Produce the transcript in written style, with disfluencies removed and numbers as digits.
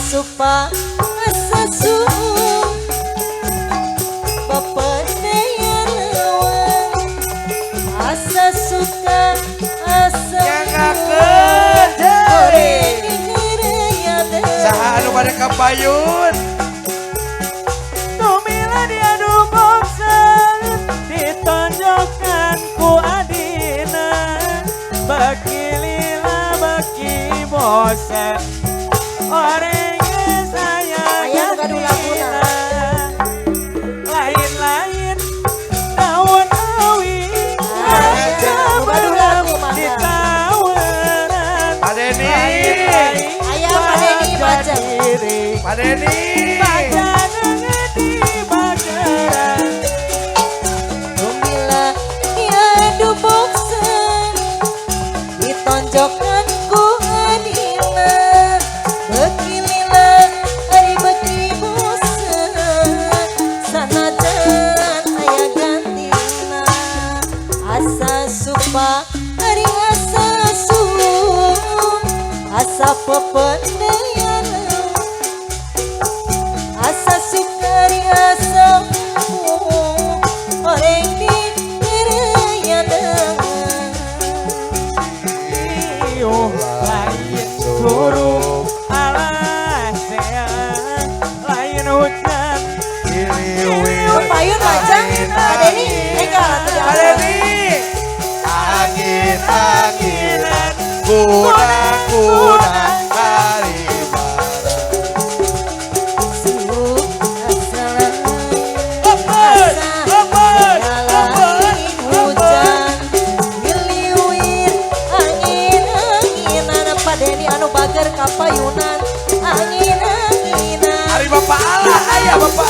supa asa suum pepedean leweng asa suka asa saha anu bade kapayun tumila diadu boxer ditonjokkan ku adina baki lila baki bosen orangnya saya aya gaduh laguna lain-lain daun awi gaduh lagu mah ditawaran Padeni aya Padeni baca Padeni baca dengan di bageran Tumila diadu boxer ditonjokkan ku adina beki lila ari beki bosen sanajan aya gantina asa supa ari asa suum asa pepedean asa sukari asa orang di dengan Iuh lain suruh alasean lain hujan payun macam Padeni enggak Padeni angin-anginan kunang-kunang hari sibuk asa hujan miliwir angin-anginan Padeni anu bager kapayunan angin-anginan hari bapak Allah ayah bapak